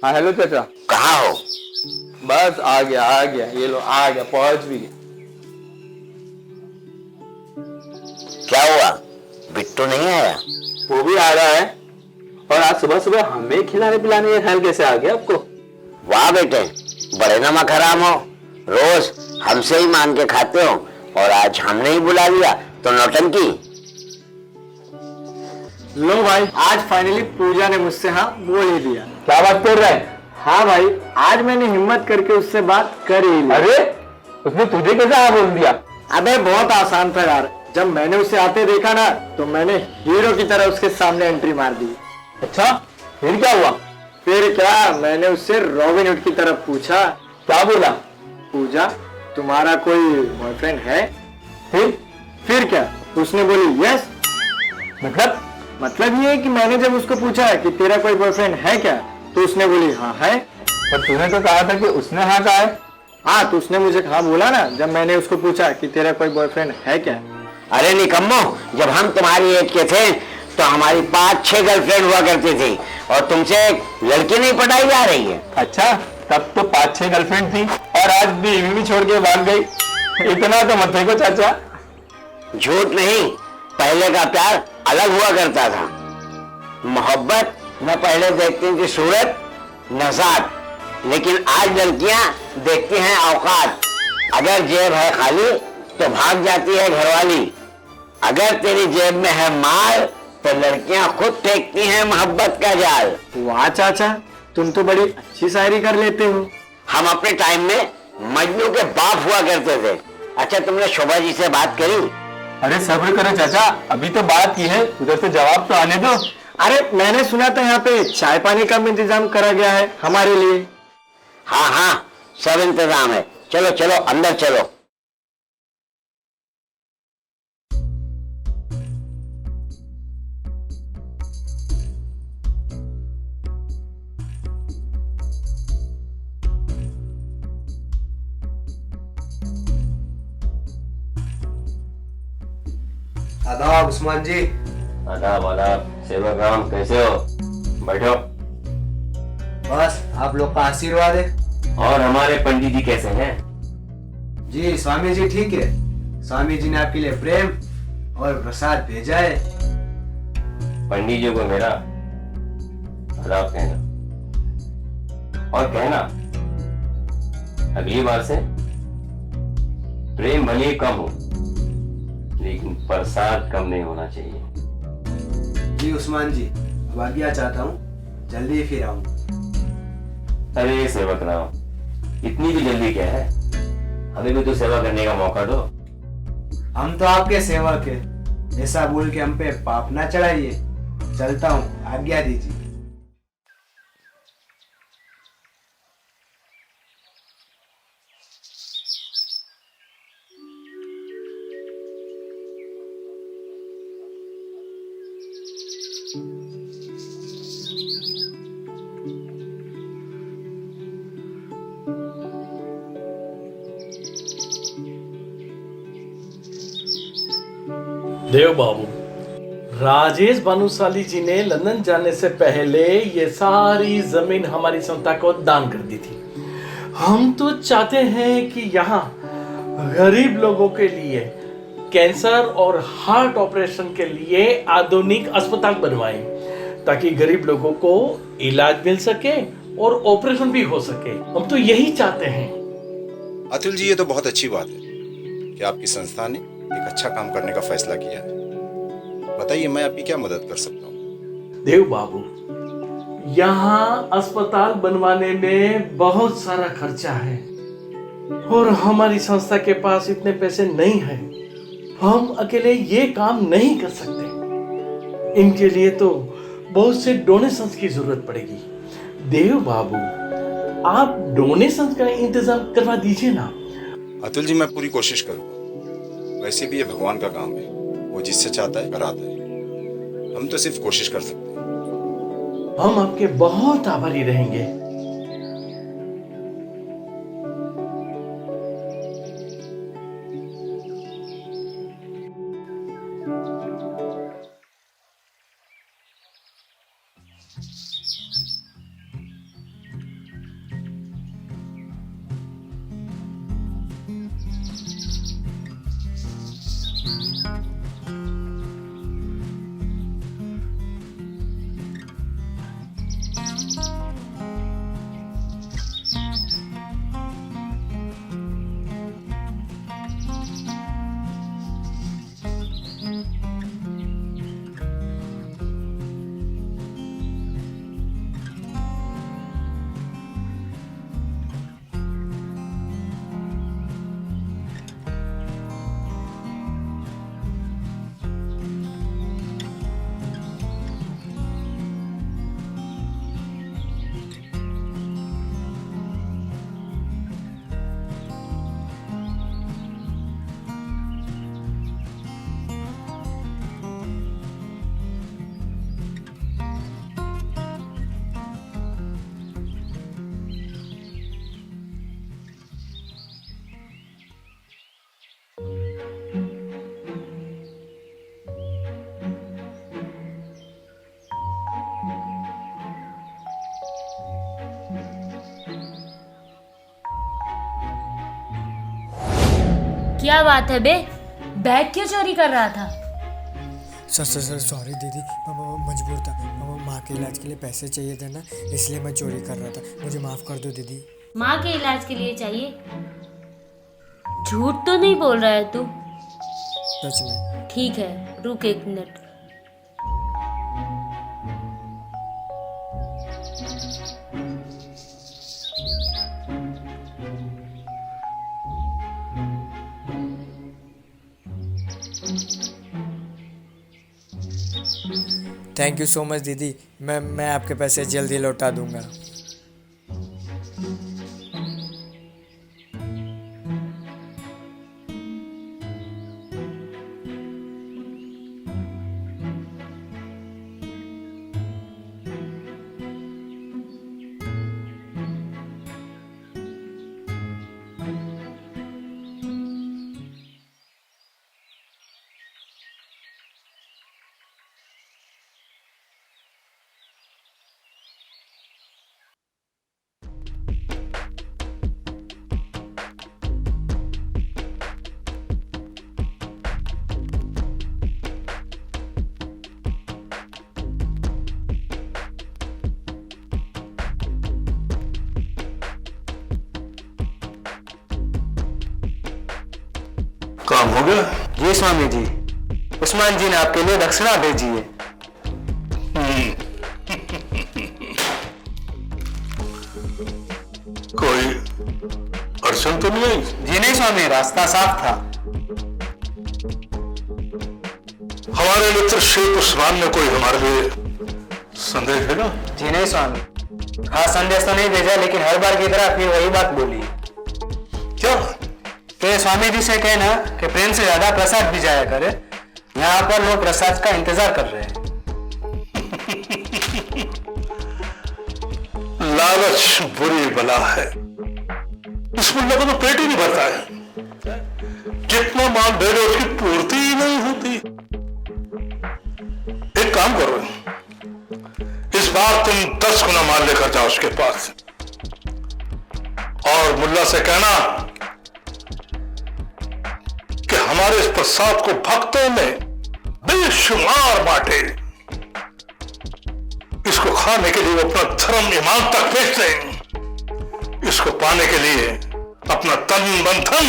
हाँ हेलो चाचा। कहाँ हो? बस आ गया ये लो आ गया, पहुंच भी गया। क्या हुआ? बिट्टू नहीं आया? वो भी आ रहा है। और आज सुबह सुबह हमें खिलाने पिलाने का ख्याल कैसे आ गया आपको? वाह बेटे, बड़े नमक हराम हो। रोज हमसे ही मांग के खाते हो और आज हमने ही बुला लिया तो नौटंकी। लो भाई, आज फाइनली पूजा ने मुझसे हाँ बोल ही दिया। क्या बात कर रहा है? हाँ भाई, आज मैंने हिम्मत करके उससे बात कर ही ली। अरे उसने तुझे कैसे हाँ बोल दिया? अबे बहुत आसान था यार। जब मैंने उसे आते देखा ना तो मैंने हीरो की तरह उसके सामने एंट्री मार दी। अच्छा फिर क्या हुआ? फिर क्या, मैंने उससे रॉबिन हुड की तरफ पूछा, क्या बोला? पूजा तुम्हारा कोई बॉयफ्रेंड है? फिर क्या, उसने बोली यस। मतलब ये है कि मैंने जब उसको पूछा कि तेरा कोई बॉयफ्रेंड है क्या, तो उसने बोली हाँ है। पर तूने तो कहा था कि उसने हाँ कहा है। हाँ तो उसने मुझे हाँ बोला ना जब मैंने उसको पूछा कि तेरा कोई बॉयफ्रेंड है क्या। अरे निकम्मो, जब हम तुम्हारी एज के थे तो हमारी 5-6 गर्लफ्रेंड हुआ करती थी और तुमसे लड़की नहीं पटाई जा रही है। अच्छा तब तो 5-6 गर्लफ्रेंड थी और आज बीवी भी छोड़ के भाग गई। इतना तो मत फेंको चाचा। झूठ नहीं, पहले का प्यार अलग हुआ करता था। मोहब्बत न पहले देखती थी सूरत न जात, लेकिन आज लड़कियां देखती हैं औकात। अगर जेब है खाली तो भाग जाती है घरवाली, अगर तेरी जेब में है माल तो लड़कियां खुद फेंकती हैं मोहब्बत का जाल। वाह चाचा, तुम तो बड़ी अच्छी शायरी कर लेते हो। हम अपने टाइम में मजनू के बाप हुआ करते थे। अच्छा तुमने शोभा जी से बात करी? अरे सब्र करो चाचा, अभी तो बात की है, उधर से जवाब तो आने दो। अरे मैंने सुना था यहाँ पे चाय पानी का भी इंतजाम करा गया है हमारे लिए। हाँ हाँ, सब इंतजाम है। चलो चलो अंदर चलो। आदाब उस्मान जी। आदाब आदाब। सेवक राम कैसे हो? बैठो। बस आप लोग का आशीर्वाद है। और हमारे पंडित जी कैसे हैं? जी स्वामी जी ठीक है। स्वामी जी ने आपके लिए प्रेम और प्रसाद भेजा है। पंडित जी को मेरा आदाब कहना और कहना अगली बार से प्रेम भले ही कम हो लेकिन प्रसाद कम नहीं होना चाहिए। जी उस्मान जी, अब आज्ञा चाहता हूँ, जल्दी ही फिर आऊंगा। अरे सेवक राम, इतनी भी जल्दी क्या है? हमें भी तो सेवा करने का मौका दो। हम तो आपके सेवक हैं, ऐसा बोल के हम पे पाप ना चढ़ाइए। चलता हूँ, आज्ञा दीजिए। देव बाबू, राजेश भानुशाली जी ने लंदन जाने से पहले ये सारी जमीन हमारी संस्था को दान कर दी थी। हम तो चाहते हैं कि यहाँ गरीब लोगों के लिए कैंसर और हार्ट ऑपरेशन के लिए आधुनिक अस्पताल बनवाएं ताकि गरीब लोगों को इलाज मिल सके और ऑपरेशन भी हो सके। हम तो यही चाहते हैं। अतुल जी, ये तो बहुत अच्छी बात है कि आपकी संस्था ने एक अच्छा काम करने का फैसला किया है। बताइए मैं आपकी क्या मदद कर सकता हूँ? देव बाबू, यहाँ अस्पताल बनवाने में बहुत सारा खर्चा है और हमारी संस्था के पास इतने पैसे नहीं हैं। हम अकेले ये काम नहीं कर सकते। इनके लिए तो बहुत से डोनेशंस की जरूरत पड़ेगी। देव बाबू, आप डोनेशंस का इंतजाम करवा दीजिए ना। अतुल जी, मैं पूरी कोशिश करूँगा। वैसे भी ये भगवान का काम है, वो जिससे चाहता है कराता है। हम तो सिर्फ कोशिश कर सकते हैं। हम आपके बहुत आभारी रहेंगे। क्या बात है बे, बैग क्यों चोरी कर रहा था? सर सॉरी दीदी, मजबूर था। माँ के इलाज के लिए पैसे चाहिए थे ना, इसलिए मैं चोरी कर रहा था। मुझे माफ़ कर दो दीदी। माँ के इलाज के लिए चाहिए? झूठ तो नहीं बोल रहा है तू? सच में। ठीक है, रुक 1 minute. Thank you so much दीदी। मैं आपके पैसे जल्दी लौटा दूंगा। काम हो गया? जी स्वामी जी, उस्मान जी ने आपके लिए दक्षिणा भेजी है। कोई अड़चन तो नहीं आई? जी नहीं स्वामी, रास्ता साफ था। हमारे मित्र शेख उस्मान ने कोई हमारे लिए संदेश भेजा? जी नहीं स्वामी, खास संदेश तो नहीं भेजा, लेकिन हर बार की तरह फिर वही बात बोली। क्या? तो स्वामी जी से कहना कि प्रेम से ज्यादा प्रसाद भी जाया करे, यहाँ पर लोग प्रसाद का इंतजार कर रहे हैं। लालच बुरी बला है, इस मुल्ला को तो पेट ही नहीं भरता है। जितना माल भेजो उसकी पूर्ति ही नहीं होती। एक काम करो, इस बार तुम 10 गुना माल लेकर जाओ उसके पास और मुल्ला से कहना कि हमारे इस प्रसाद को भक्तों में बेशुमार बांटे। इसको खाने के लिए वो अपना धर्म ईमान तक बेच दें। इसको पाने के लिए अपना तन मन धन,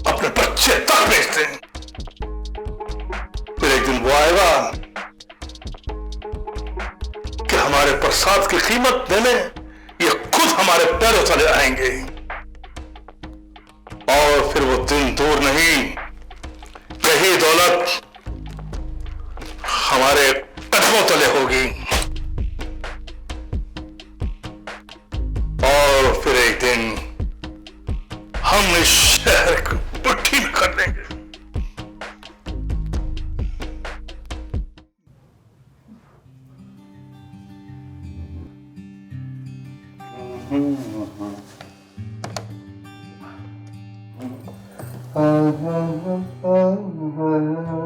अपने बच्चे तक बेच दें। फिर एक दिन वो आएगा कि हमारे प्रसाद की कीमत देने ये खुद हमारे पैरों तले आएंगे। और फिर वो दिन दूर नहीं, यही दौलत हमारे कदमों तले होगी और फिर एक दिन हम इस शहर को मुट्ठी में कर लेंगे।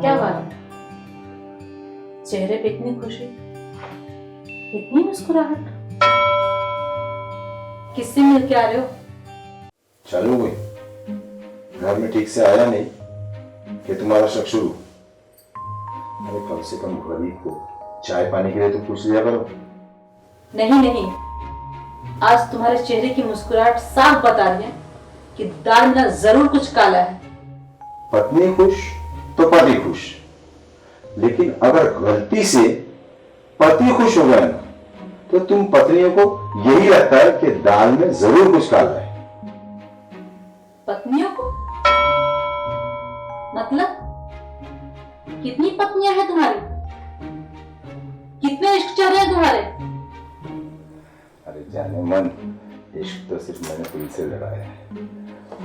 क्या बात, चेहरे पे इतनी खुशी, इतनी मुस्कुराहट, किससे मिल के आ रहे हो? चालू हुई, घर में ठीक से आया नहीं, कि तुम्हारा शक शुरू? अरे कम से कम गरीब को चाय पानी के लिए तो पूछ लिया करो। नहीं नहीं, आज तुम्हारे चेहरे की मुस्कुराहट साफ बता रही है कि दाल में जरूर कुछ काला है। पत्नी खुश तो पति खुश, लेकिन अगर गलती से पति खुश हो गया ना, तो तुम पत्नियों को यही लगता है कि दाल में जरूर कुछ काला है। पत्नियों को मतलब कितनी पत्नियां हैं तुम्हारी? कितने इश्क चल रहे हैं तुम्हारे? अरे जाने मन, इश्क तो सिर्फ मैंने तुमसे लड़ाया है।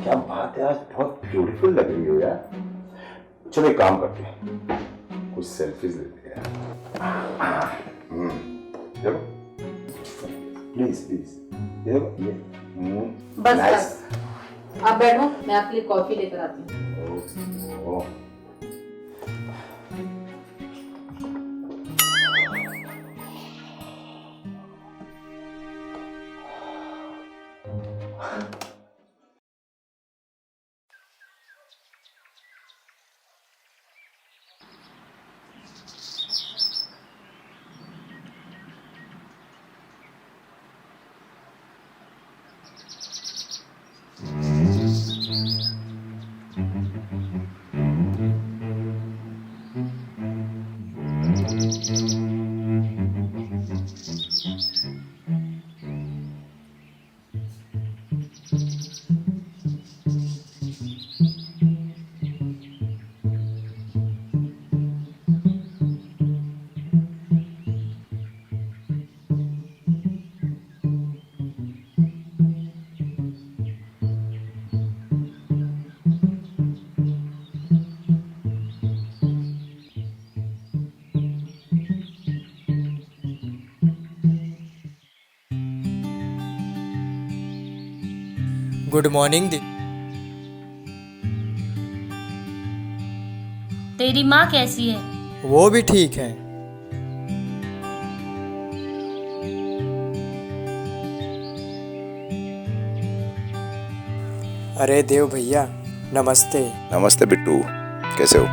क्या बात है, आज बहुत ब्यूटीफुल लग रही हो यार। चलो एक काम करते हैं, कुछ सेल्फीज लेते हैं। चलो प्लीज प्लीज, ये बस nice. बस आप बैठो, मैं आपके लिए कॉफी लेकर आती हूँ। गुड मॉर्निंग दी। तेरी माँ कैसी है? वो भी ठीक है। अरे देव भैया नमस्ते। नमस्ते बिट्टू, कैसे हो?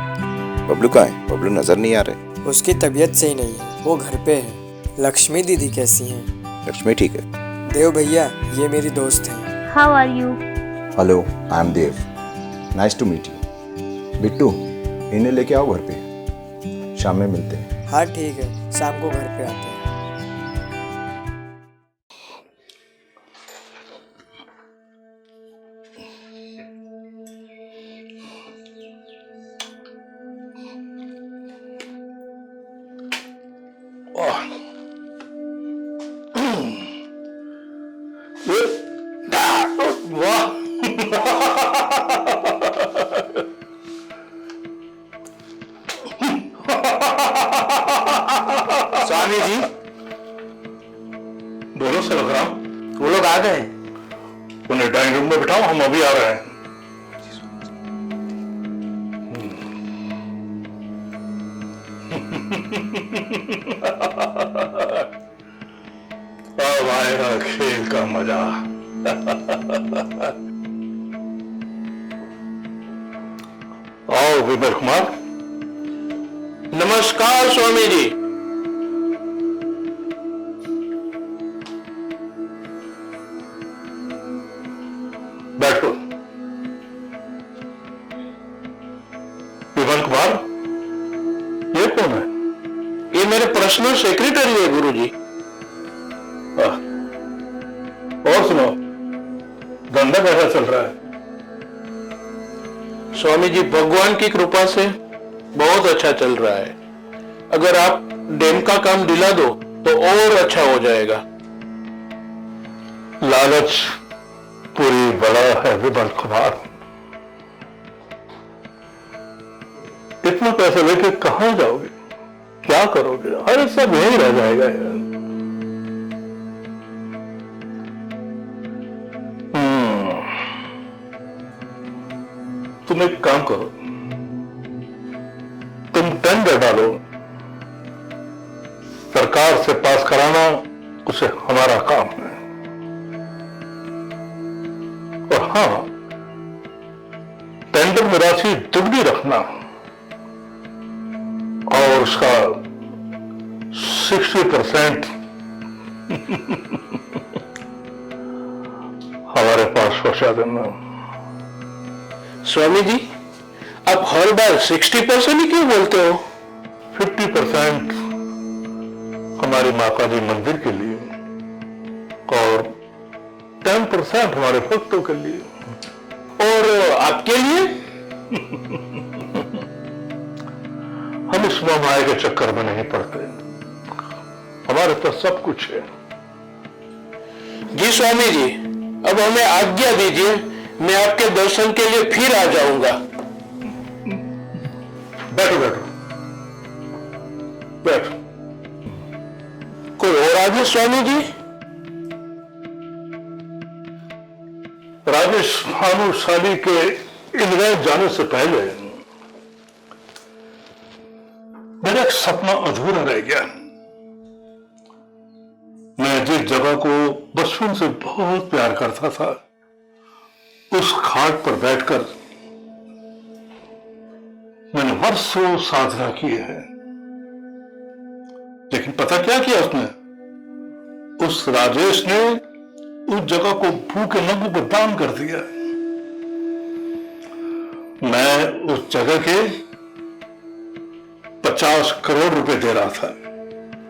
बबलू कहाँ है? बबलू नजर नहीं आ रहे। उसकी तबीयत सही नहीं है, वो घर पे है। लक्ष्मी दीदी कैसी हैं? लक्ष्मी ठीक है। देव भैया ये मेरी दोस्त है। How are you? Hello, I am Dev, nice to meet you. Bittu, इन्हें लेके आओ घर पे, शाम में मिलते हैं। हाँ ठीक है, शाम को घर पे आते हैं। स्वामी जी, बोलो सेवकराम। वो लोग आ गए। उन्हें डाइनिंग रूम में बिठाओ, हम अभी आ रहे हैं। अब आएगा खेल का मजा। आओ विमल कुमार। नमस्कार स्वामी जी। बैठो। विमल कुमार, ये कौन है? ये मेरे पर्सनल सेक्रेटरी है गुरुजी। और सुनो, धंधा कैसा चल रहा है? स्वामी जी भगवान की कृपा से बहुत अच्छा चल रहा है। अगर आप डैम का काम दिला दो तो और अच्छा हो जाएगा। लालच पूरी बला है विमल कुमार। इतना पैसे लेके कहां जाओगे? क्या करोगे? अरे सब यहीं रह जाएगा यार। तुम एक काम करो, तुम टेंडर डालो, सरकार से पास कराना उसे हमारा काम है। और हाँ, टेंडर में राशि दुगनी रखना। सपना और उसका 60% हमारे पास पहुंचा देना। स्वामी जी, आप हर बार 60% ही क्यों बोलते हो? 50% हमारी माता जी मंदिर के लिए और 10% हमारे भक्तों के लिए। और आपके लिए? हम इस माया के चक्कर में नहीं पड़ते, हमारे पास सब कुछ है। जी स्वामी जी, अब हमें आज्ञा दीजिए, मैं आपके दर्शन के लिए फिर आ जाऊंगा। बैठो बैठो बैठो। कोई और आगे स्वामी जी? राजेश भानुशाली के इंग्लैंड जाने से पहले मेरा एक सपना अधूरा रह गया। मैं जिस जगह को बचपन से बहुत प्यार करता था, उस घाट पर बैठकर मैंने वर्षों साधना की है, लेकिन पता क्या किया उसने? उस राजेश ने उस जगह को भूखे नंगों को दान कर दिया। मैं उस जगह के 50 करोड़ रुपए दे रहा था।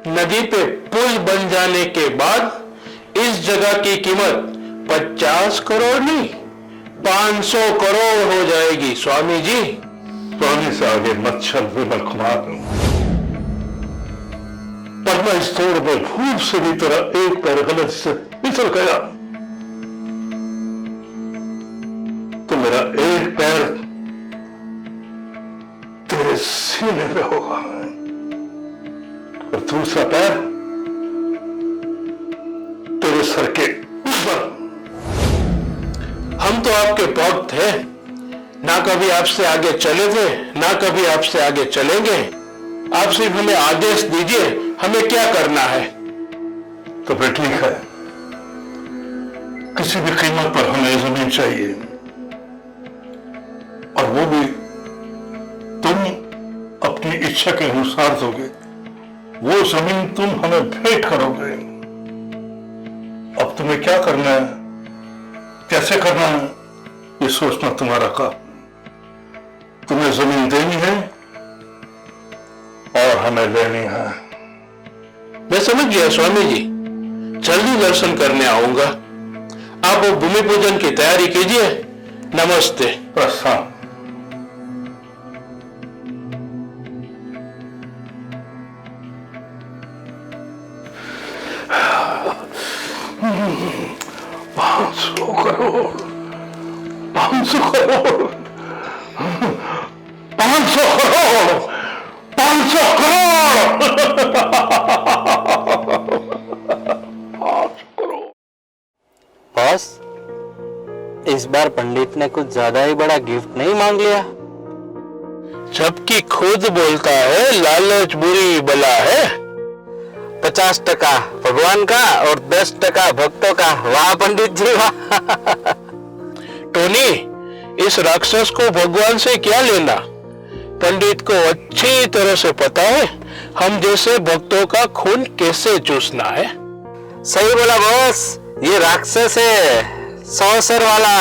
नदी पे पुल बन जाने के बाद इस जगह की कीमत 50 करोड़ नहीं 500 करोड़ हो जाएगी स्वामी जी। पानी से आगे मत चल विमल कुमार, पर मैं इस दौर में भूख से भी तरह एक पैर गलत से फिसल गया तो मेरा एक पैर तेरे सीने पे होगा और दूसरा पैर तेरे सर के ऊपर। हम तो आपके भक्त हैं, ना कभी आपसे आगे चले थे ना कभी आपसे आगे चलेंगे। आप सिर्फ हमें आदेश दीजिए, हमें क्या करना है। तो फिर ठीक है, किसी भी कीमत पर हमें जमीन चाहिए, और वो भी तुम अपनी इच्छा के अनुसार दोगे। वो जमीन तुम हमें भेंट करोगे। अब तुम्हें क्या करना है, कैसे करना है, ये सोचना तुम्हारा काम। तुम्हें जमीन देनी है और हमें लेनी है। मैं समझ गया स्वामी जी, जल्दी दर्शन करने आऊंगा। आप भूमि पूजन की तैयारी कीजिए। नमस्ते। प्रस्थान। पांच सौ करोड़ 500 करोड़ 500 करोड़ 500 करोड़। बॉस, इस बार पंडित ने कुछ ज्यादा ही बड़ा गिफ्ट नहीं मांग लिया? जबकि खुद बोलता है लालच बुरी बला है। 50% भगवान का और 10% भक्तों का। वाह पंडित जी वाह। टोनी, इस राक्षस को भगवान से क्या लेना? पंडित को अच्छी तरह से पता है हम जैसे भक्तों का खून कैसे चूसना है। सही बोला बॉस, ये राक्षस है 100 सर वाला।